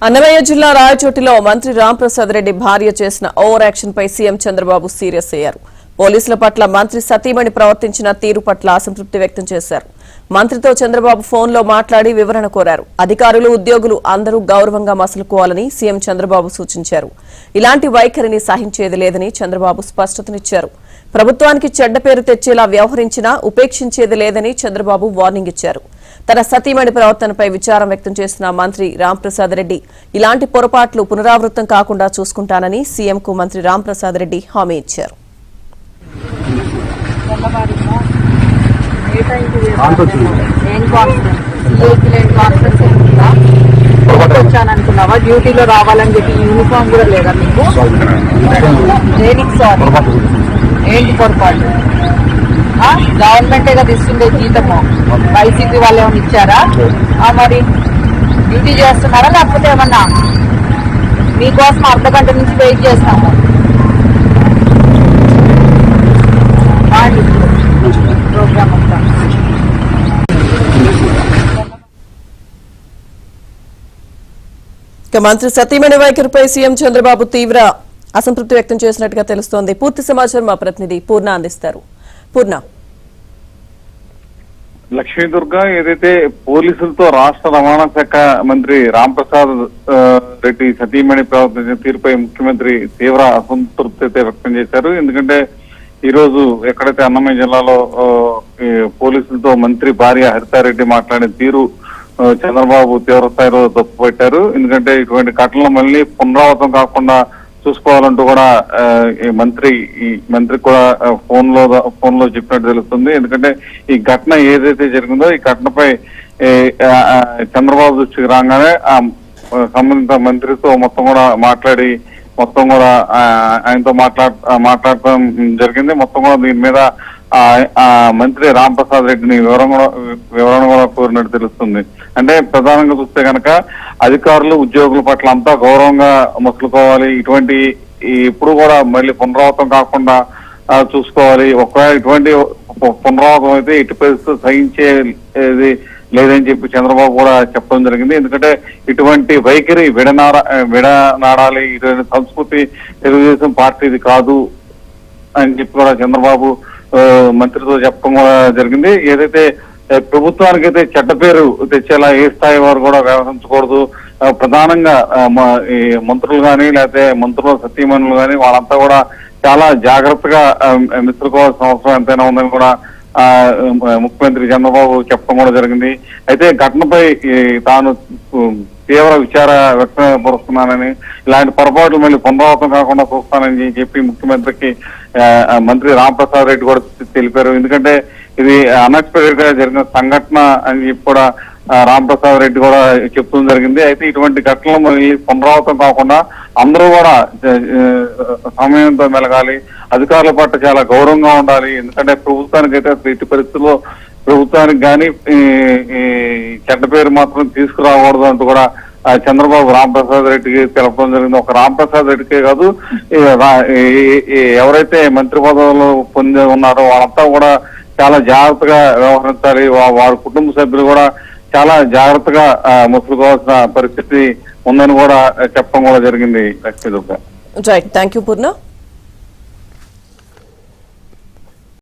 అన్నమయ్య జిల్లా రాయచోటిలో మంత్రి రాంప్రసాద్ రెడ్డి భార్య చేసిన ఓవర్ యాక్షన్ పై సీఎం చంద్రబాబు సీరియస్ అయ్యారు. పోలీసుల పట్ల మంత్రి సతీమణి ప్రవర్తించిన తీరు పట్ల అసంతృప్తి వ్యక్తం చేశారు. మంత్రితో చంద్రబాబు ఫోన్లో మాట్లాడి వివరణ కోరారు. అధికారులు, ఉద్యోగులు అందరూ గౌరవంగా మసలుకోవాలని సీఎం చంద్రబాబు సూచించారు. ఇలాంటి వైఖరిని సహించేది లేదని చంద్రబాబు స్పష్టతనిచ్చారు. ప్రభుత్వానికి చెడ్డ పేరు తెచ్చేలా వ్యవహరించినా ఉపేక్షించేది లేదని చంద్రబాబు వార్నింగ్ ఇచ్చారు. తన సతీమణి ప్రవర్తనపై విచారం వ్యక్తం చేసిన మంత్రి రాంప్రసాద్ రెడ్డి ఇలాంటి పొరపాట్లు పునరావృతం కాకుండా చూసుకుంటానని సీఎంకు మంత్రి రాంప్రసాద్ రెడ్డి హామీ ఇచ్చారు. డ్యూటీలో రావాలని చెప్పి యూనిఫామ్ కూడా లేదా మీకు? ఏంటి పొరపాటు? గవర్నమెంటే కదా ఇస్తుండే జీతము, వైసీపీ వాళ్ళు ఏమైనా ఇచ్చారా? మరి డ్యూటీ చేస్తున్నారా లేకపోతే ఏమన్నా? మీకోసం అర్ధగంట నుంచి వెయిట్ చేస్తాము. ప్రోగ్రామ్ అంతా మంత్రి సతీమణి వైఖరిపై సీఎం చంద్రబాబు తీవ్ర అసంతృప్తి వ్యక్తం చేసినట్టుగా తెలుస్తోంది. పూర్తి సమాచారం మా ప్రతినిధి పూర్ణ అందిస్తారు. పూర్ణ, లక్ష్మీదుర్గ, ఏదైతే పోలీసులతో రాష్ట్ర రవాణా శాఖ మంత్రి రాంప్రసాద్ రెడ్డి సతీమణి ప్రవర్తించిన తీరుపై ముఖ్యమంత్రి తీవ్ర అసంతృప్తి అయితే వ్యక్తం చేశారు. ఎందుకంటే ఈ రోజు ఎక్కడైతే అన్నమయ్య జిల్లాలో పోలీసులతో మంత్రి భార్య హరితారెడ్డి మాట్లాడిన తీరు చంద్రబాబు తీవ్ర స్థాయిలో తప్పుపెట్టారు. ఎందుకంటే ఇటువంటి ఘటనలు మళ్ళీ పునరావృతం కాకుండా చూసుకోవాలంటూ కూడా మంత్రి కూడా ఫోన్ లో చెప్పినట్టు తెలుస్తుంది. ఎందుకంటే ఈ ఘటన ఏదైతే జరిగిందో ఈ ఘటనపై చంద్రబాబు దృష్టికి రాగానే సంబంధిత మంత్రితో మొత్తం కూడా మాట్లాడి మొత్తం కూడా ఆయనతో మాట్లాడటం జరిగింది. మొత్తం కూడా దీని మీద మంత్రి రాంప్రసాద్ రెడ్డిని వివరణ కూడా కోరినట్టు తెలుస్తుంది. అంటే ప్రధానంగా చూస్తే కనుక అధికారులు, ఉద్యోగుల పట్ల అంతా గౌరవంగా మసులుకోవాలి. ఇటువంటి ఇప్పుడు కూడా మళ్ళీ పునరావృతం కాకుండా చూసుకోవాలి. ఒకవేళ ఇటువంటి పునరావృతం అయితే ఇటు పరిస్థితి సహించేది లేదని చెప్పి చంద్రబాబు కూడా చెప్పడం జరిగింది. ఎందుకంటే ఇటువంటి వైఖరి విడనాడాలి, ఇటువంటి సంస్కృతి తెలుగుదేశం పార్టీది కాదు అని చెప్పి కూడా చంద్రబాబు మంత్రితో చెప్పడం కూడా జరిగింది. ఏదైతే ప్రభుత్వానికైతే చెడ్డ పేరు తెచ్చేలా ఏ స్థాయి వారు కూడా వ్యవహరించకూడదు. ప్రధానంగా మంత్రులు కానీ లేకపోతే మంత్రుల సతీమణులు కానీ వాళ్ళంతా కూడా చాలా జాగ్రత్తగా మెచ్చుకోవాల్సిన అవసరం ఎంతైనా ఉందని కూడా ముఖ్యమంత్రి చంద్రబాబు చెప్పడం కూడా జరిగింది. అయితే ఘటనపై తాను తీవ్ర విచార వ్యక్తపరుస్తున్నానని, ఇలాంటి పొరపాట్లు మళ్ళీ పునరావృతం కాకుండా చూస్తానని చెప్పి ముఖ్యమంత్రికి మంత్రి రాంప్రసాద్ రెడ్డి కూడా తెలిపారు. ఎందుకంటే ఇది అన్ఎక్స్పెక్టెడ్ గా జరిగిన సంఘటన అని చెప్పి కూడా రాంప్రసాద్ రెడ్డి కూడా చెప్తూ జరిగింది. అయితే ఇటువంటి ఘటనలు మళ్ళీ పునరావృతం కాకుండా అందరూ కూడా సమయంతో మెలగాలి, అధికారుల పట్ల చాలా గౌరవంగా ఉండాలి. ఎందుకంటే ప్రభుత్వానికి అయితే అసలు ఇటు పరిస్థితుల్లో ప్రభుత్వానికి కానీ చెడ్డ పేరు మాత్రం తీసుకురాకూడదు అంటూ కూడా చంద్రబాబు రాంప్రసాద్ రెడ్డికి తెలపడం జరిగింది. ఒక రాంప్రసాద్ రెడ్డికే కాదు, ఎవరైతే మంత్రి పదవులు పొంది ఉన్నారో వాళ్ళంతా కూడా చాలా జాగ్రత్తగా వ్యవహరించాలి. వారి కుటుంబ సభ్యులు కూడా చాలా జాగ్రత్తగా మసులుకోవాల్సిన పరిస్థితి ఉందని కూడా చెప్పడం కూడా జరిగింది. Lakshmi Durga. Right, thank you Purna.